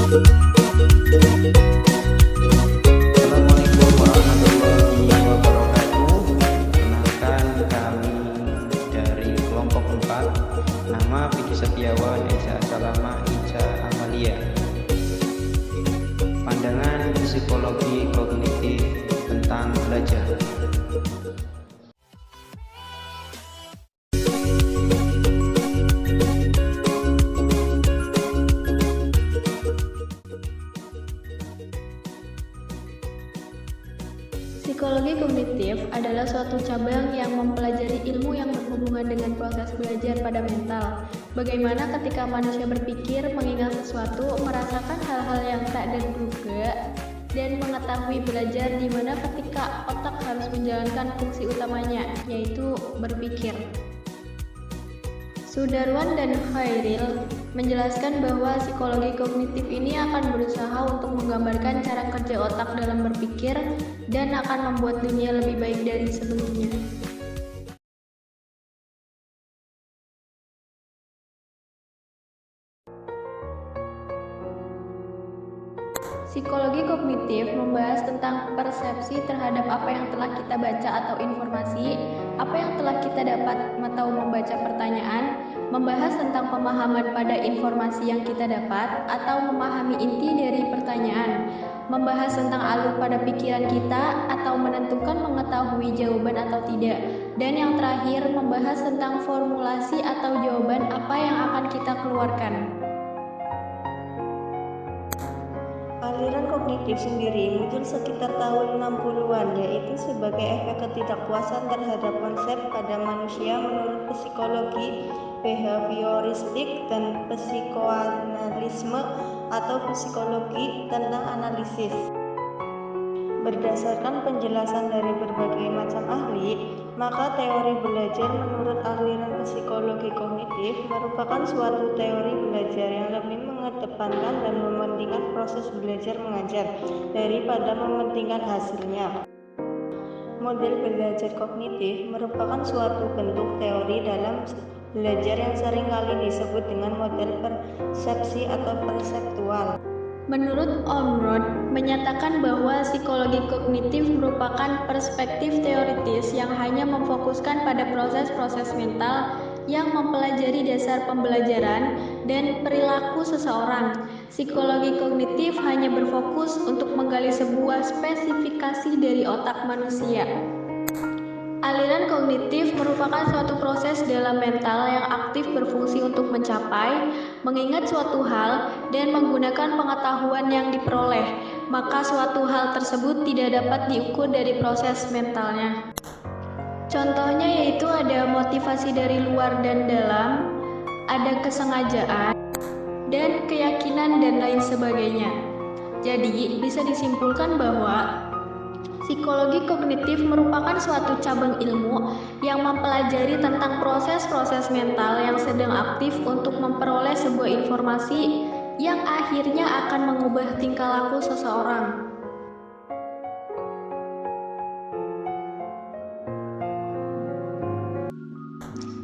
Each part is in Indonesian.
Assalamualaikum warahmatullahi wabarakatuh. Kenalkan, kami dari kelompok 4. Nama Vicky Setiawan, Ica Salama, Ica Amalia. Pandangan psikologi kognitif tentang belajar. Psikologi kognitif adalah suatu cabang yang mempelajari ilmu yang berhubungan dengan proses belajar pada mental. Bagaimana ketika manusia berpikir, mengingat sesuatu, merasakan hal-hal yang tak terduga, dan mengetahui belajar, di mana ketika otak harus menjalankan fungsi utamanya, yaitu berpikir. Sudarwan dan Khairil menjelaskan bahwa psikologi kognitif ini akan berusaha untuk menggambarkan cara kerja otak dalam berpikir dan akan membuat dunia lebih baik dari sebelumnya. Psikologi kognitif membahas tentang persepsi terhadap apa yang telah kita baca atau informasi, apa yang telah kita dapat atau membaca pertanyaan, membahas tentang pemahaman pada informasi yang kita dapat atau memahami inti dari pertanyaan, membahas tentang alur pada pikiran kita atau menentukan mengetahui jawaban atau tidak, dan yang terakhir membahas tentang formulasi atau jawaban apa yang akan kita keluarkan. Aliran kognitif sendiri muncul sekitar tahun 60-an, yaitu sebagai efek ketidakpuasan terhadap konsep pada manusia menurut psikologi behavioristik dan psikoanalisme atau psikologi tentang analisis. Berdasarkan penjelasan dari berbagai macam ahli, maka teori belajar menurut aliran psikologi kognitif merupakan suatu teori belajar yang lebih mengedepankan dan mementingkan proses belajar mengajar daripada mementingkan hasilnya. Model belajar kognitif merupakan suatu bentuk teori dalam belajar yang seringkali disebut dengan model persepsi atau perseptual. Menurut Ormrod, menyatakan bahwa psikologi kognitif merupakan perspektif teoritis yang hanya memfokuskan pada proses-proses mental yang mempelajari dasar pembelajaran dan perilaku seseorang. Psikologi kognitif hanya berfokus untuk menggali sebuah spesifikasi dari otak manusia. Aliran kognitif merupakan suatu proses dalam mental yang aktif berfungsi untuk mencapai, mengingat suatu hal, dan menggunakan pengetahuan yang diperoleh, maka suatu hal tersebut tidak dapat diukur dari proses mentalnya. Contohnya yaitu ada motivasi dari luar dan dalam, ada kesengajaan, dan keyakinan dan lain sebagainya. Jadi, bisa disimpulkan bahwa psikologi kognitif merupakan suatu cabang ilmu yang mempelajari tentang proses-proses mental yang sedang aktif untuk memperoleh sebuah informasi yang akhirnya akan mengubah tingkah laku seseorang.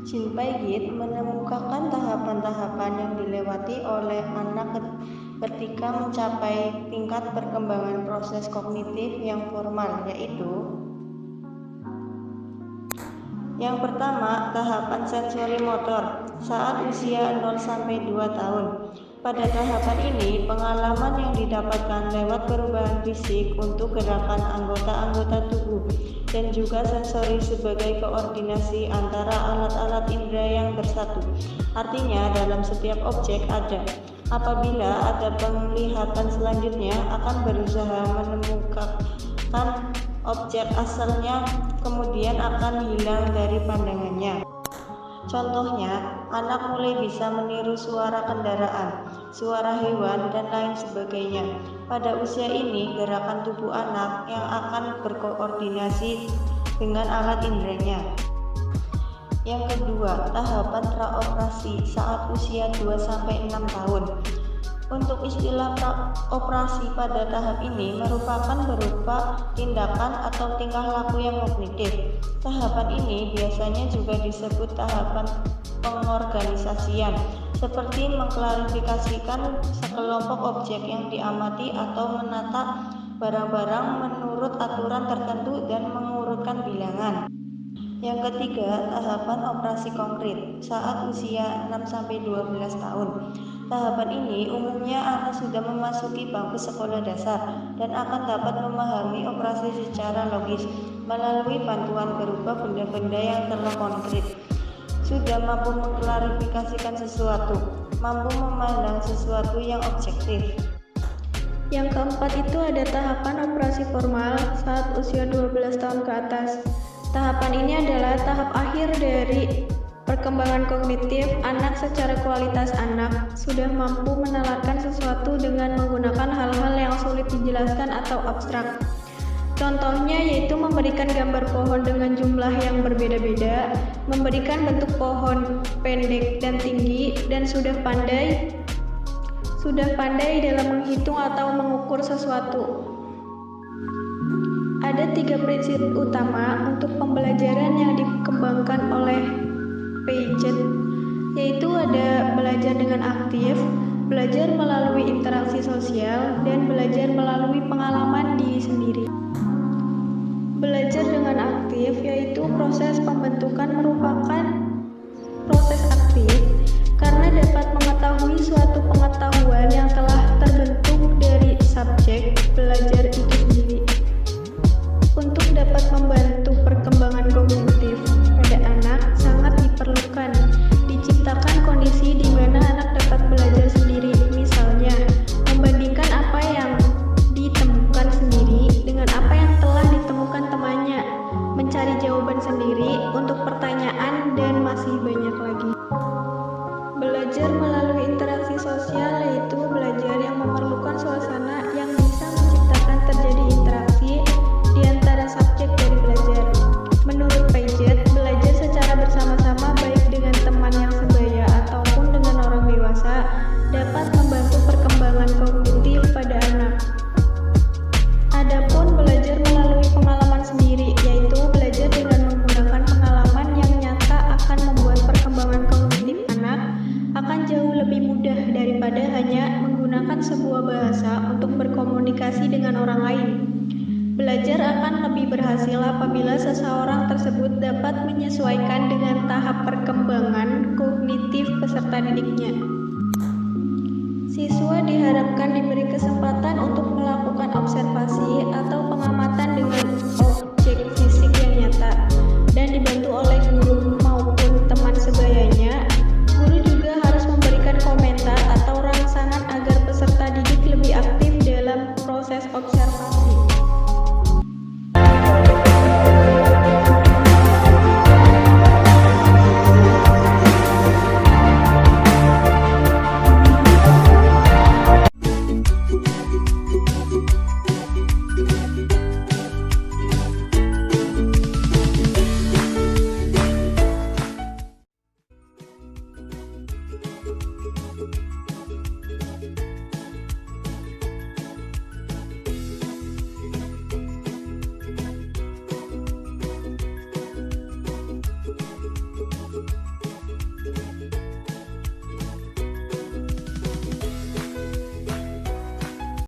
Jean Piaget menemukakan tahapan-tahapan yang dilewati oleh anak ketika mencapai tingkat perkembangan proses kognitif yang formal, yaitu yang pertama, tahapan sensori motor saat usia 0-2 tahun. Pada tahapan ini, pengalaman yang didapatkan lewat perubahan fisik untuk gerakan anggota-anggota tubuh dan juga sensori sebagai koordinasi antara alat-alat indera yang bersatu. Artinya, dalam setiap objek ada. Apabila ada penglihatan selanjutnya akan berusaha menemukan objek asalnya, kemudian akan hilang dari pandangannya. Contohnya, anak mulai bisa meniru suara kendaraan, suara hewan, dan lain sebagainya. Pada usia ini, gerakan tubuh anak yang akan berkoordinasi dengan alat inderanya. Yang kedua, tahapan praoperasi saat usia 2-6 tahun. Untuk istilah praoperasi pada tahap ini merupakan berupa tindakan atau tingkah laku yang kognitif. Tahapan ini biasanya juga disebut tahapan pengorganisasian seperti mengklarifikasikan sekelompok objek yang diamati atau menata barang-barang menurut aturan tertentu dan mengurutkan bilangan. Yang ketiga, tahapan operasi konkret saat usia 6-12 tahun. Tahapan ini umumnya anak sudah memasuki bangku sekolah dasar dan akan dapat memahami operasi secara logis melalui bantuan berupa benda-benda yang telah konkret. Sudah mampu mengklarifikasikan sesuatu, mampu memandang sesuatu yang objektif. Yang keempat itu ada tahapan operasi formal saat usia 12 tahun ke atas. Tahapan ini adalah tahap akhir dari perkembangan kognitif. Anak secara kualitas anak sudah mampu menalarkan sesuatu dengan menggunakan hal-hal yang sulit dijelaskan atau abstrak. Contohnya yaitu memberikan gambar pohon dengan jumlah yang berbeda-beda, memberikan bentuk pohon pendek dan tinggi, dan sudah pandai dalam menghitung atau mengukur sesuatu. Ada 3 prinsip utama untuk pembelajaran yang dikembangkan oleh Piaget, yaitu ada belajar dengan aktif, belajar melalui interaksi sosial, dan belajar melalui pengalaman diri sendiri. Belajar dengan aktif yaitu proses pembentukan merupakan proses aktif karena dapat mengetahui suatu pengetahuan yang telah terbentuk dari subjek belajar itu sendiri. Untuk dapat membantu perkembangan kognitif pada anak sangat diperlukan diciptakan kondisi di mana anak dapat belajar sendiri, misalnya membandingkan apa yang ditemukan sendiri dengan apa yang telah ditemukan temannya, mencari jawaban sendiri untuk pertanyaan, dan masih banyak lagi. Belajar melalui interaksi sosial yaitu belajar yang memerlukan suasana yang bisa menciptakan terjadi interaksi di antara subjek dari belajar. Menurut Piaget, belajar secara bersama-sama baik dengan teman yang sebaya ataupun dengan orang dewasa dapat membantu perkembangan kognitif pada anak. Adapun belajar melalui pengalaman sendiri yaitu belajar dengan menggunakan pengalaman yang nyata akan membuat perkembangan kognitif anak akan jauh lebih mudah daripada hanya menggunakan sebuah bahasa untuk berkomunikasi dengan orang lain. Belajar akan lebih berhasil apabila seseorang tersebut dapat menyesuaikan dengan tahap perkembangan kognitif peserta didiknya. Siswa diharapkan diberi kesempatan untuk melakukan observasi atau pengamatan dengan